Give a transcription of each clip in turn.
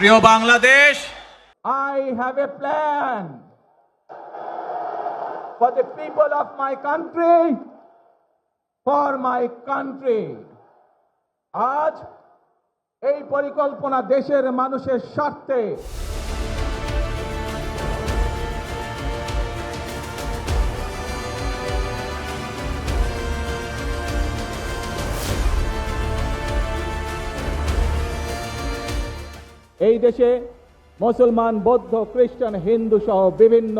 প্রিয় Bangladesh, I have a plan for the people of my country, for my country. আজ এই পরিকল্পনা দেশের মানুষের স্বার্থে। এই দেশে মুসলমান, বৌদ্ধ, খ্রিস্টান, হিন্দু সহ বিভিন্ন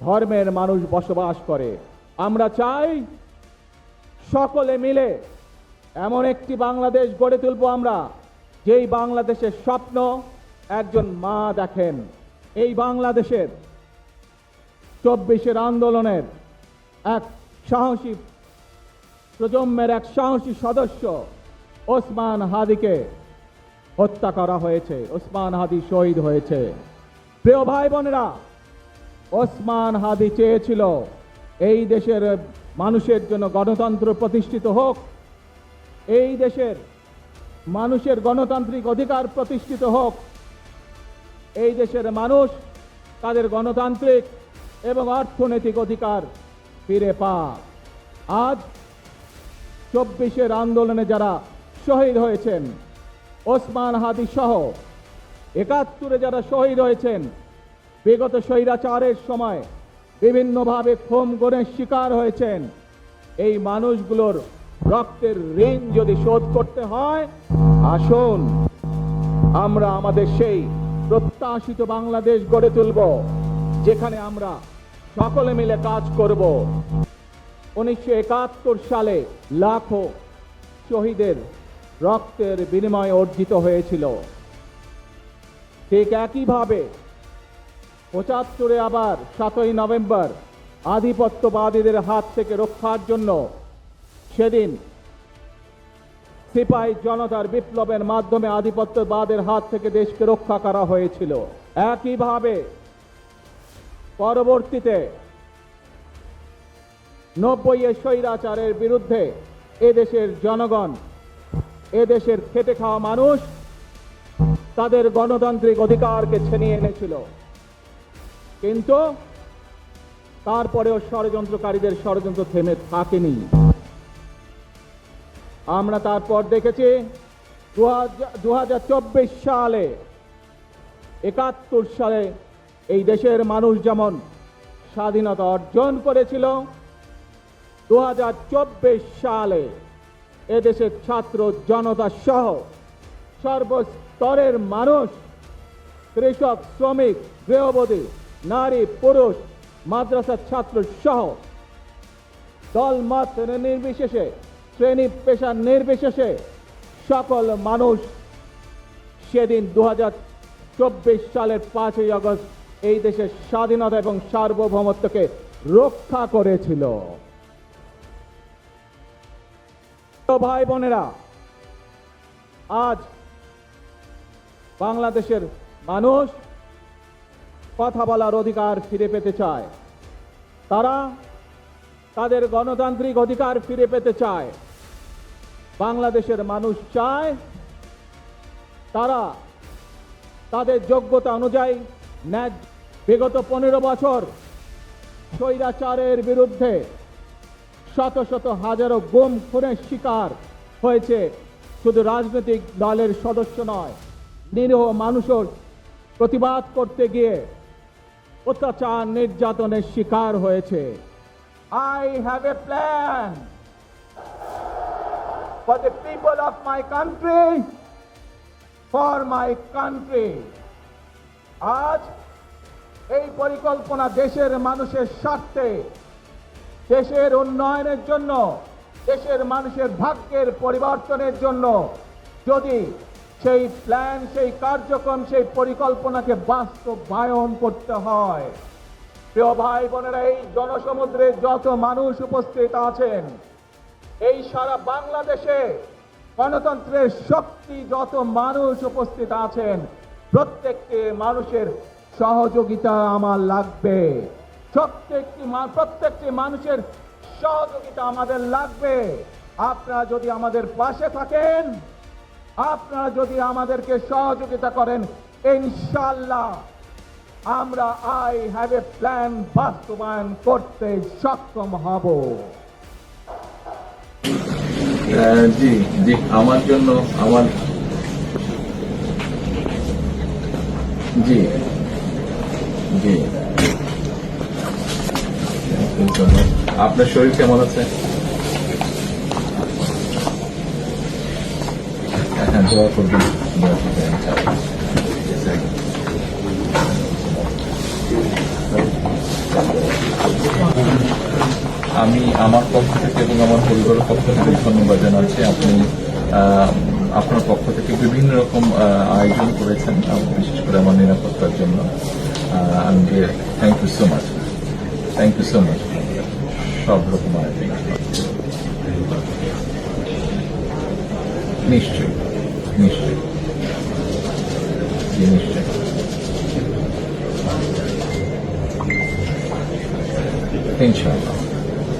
ধর্মের মানুষ বসবাস করে। আমরা চাই সকলে মিলে এমন একটি বাংলাদেশ গড়ে তুলব আমরা, যেই বাংলাদেশের স্বপ্ন একজন মা দেখেন। এই বাংলাদেশের 24-এর আন্দোলনের এক সাহসী প্রজন্মের এক সাহসী সদস্য ওসমান হাদিকে হত্যা করা হয়েছে। ওসমান হাদি শহীদ হয়েছে। প্রিয় ভাই বোনেরা, ওসমান হাদি চেয়েছিল এই দেশের মানুষের জন্য গণতন্ত্র প্রতিষ্ঠিত হোক, এই দেশের মানুষের গণতান্ত্রিক অধিকার প্রতিষ্ঠিত হোক, এই দেশের মানুষ তাদের গণতান্ত্রিক এবং অর্থনৈতিক অধিকার ফিরে পাক। আজ 24-এর আন্দোলনে যারা শহীদ হয়েছেন, ওসমান হাদি সহ 71-এ যারা শহীদ হয়েছেন, বিগত স্বৈরাচারের সময় বিভিন্নভাবে খুন গুমের শিকার হয়েছেন, এই মানুষগুলোর রক্তের ঋণ যদি শোধ করতে হয়, আসুন আমরা আমাদের সেই প্রত্যাশিত বাংলাদেশ গড়ে তুলব, যেখানে আমরা সকলে মিলে কাজ করব। 1971 সালে লাখো শহীদের রক্তের বিনিময়ে অর্জিত হয়েছিল। ঠিক একইভাবে 75-এ আবার 7ই নভেম্বর আধিপত্যবাদীদের হাত থেকে রক্ষার জন্য সেদিন সিপাহী জনতার বিপ্লবের মাধ্যমে আধিপত্যবাদের হাত থেকে দেশকে রক্ষা করা হয়েছিল। একইভাবে পরবর্তীতে 90-এর স্বৈরাচারের বিরুদ্ধে এদেশের জনগণ, এদেশের খেটে খাওয়া মানুষ তাদের গণতান্ত্রিক অধিকারকে ছিনিয়ে এনেছিল। কিন্তু তারপরেও ষড়যন্ত্রকারীদের ষড়যন্ত্র থেমে থাকেনি। আমরা তারপর দেখেছি 2024 সালে, 71 সালে এই দেশের মানুষ যেমন স্বাধীনতা অর্জন করেছিল, 2024 সালে এদেশের ছাত্র জনতা সহ সর্বস্তরের মানুষ, কৃষক, শ্রমিক, গৃহবধূ, নারী, পুরুষ, মাদ্রাসার ছাত্র সহ দল মত নির্বিশেষে, শ্রেণী পেশা নির্বিশেষে সকল মানুষ সেদিন 2024 সালের 5ই আগস্ট এই দেশের স্বাধীনতা এবং সার্বভৌমত্বকে রক্ষা করেছিল। ভাই বোনেরা, আজ বাংলাদেশের মানুষ কথা বলার অধিকার ফিরে পেতে চায়, তারা তাদের গণতান্ত্রিক অধিকার ফিরে পেতে চায়। বাংলাদেশের মানুষ চায় তারা তাদের যোগ্যতা অনুযায়ী ন্যায়। বিগত 15 বছর স্বৈরাচারের বিরুদ্ধে শত শত হাজারো গুম খুনের শিকার হয়েছে শুধু রাজনৈতিক দলের সদস্য নয়, নিরীহ মানুষের প্রতিবাদ করতে গিয়ে অত্যাচার নির্যাতনের শিকার হয়েছে। I have a plan for the people of my country, for my country. আজ এই পরিকল্পনা দেশের মানুষের স্বার্থে, দেশের উন্নয়নের জন্য, দেশের মানুষের ভাগ্যের পরিবর্তনের জন্য। যদি সেই প্ল্যান, সেই কার্যক্রম, সেই পরিকল্পনাকে বাস্তবায়ন করতে হয়, প্রিয় ভাই বোনেরা, এই জনসমুদ্রে যত মানুষ উপস্থিত আছেন, এই সারা বাংলাদেশে গণতন্ত্রের শক্তি যত মানুষ উপস্থিত আছেন, প্রত্যেকটি মানুষের সহযোগিতা আমার লাগবে। প্রত্যেকটি মানুষের সহযোগিতা আমাদের লাগবে। আপনারা যদি আমাদের পাশে থাকেন, আপনারা যদি আমাদেরকে সহযোগিতা করেন, ইনশাআল্লাহ আমরা আই হ্যাভ এ প্ল্যান বাস্তবায়ন করতে সক্ষম হব। জি জি, আমার জন্য আমার জি জি, আপনার শরীর কেমন আছে? হ্যাঁ, দোয়া করবেন, দোয়া করবেন ইনশাআল্লাহ। আমি আমার পক্ষ থেকে এবং আমার পরিবারের পক্ষ থেকে ধন্যবাদ জানাচ্ছি। আপনি আপনার পক্ষ থেকে বিভিন্ন রকম আয়োজন করেছেন, বিশেষ করে আমার নিরাপত্তার জন্য। আমি thank you so much, thank you so much. সব রকম আয়োজন নিশ্চয়ই নিশ্চয়ই জি, নিশ্চয়ই। ইনশাআল্লাহ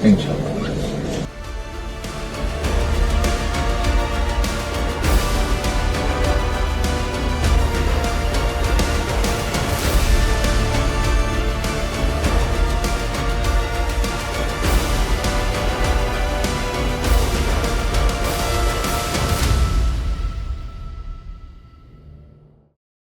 ইনশাআল্লাহ।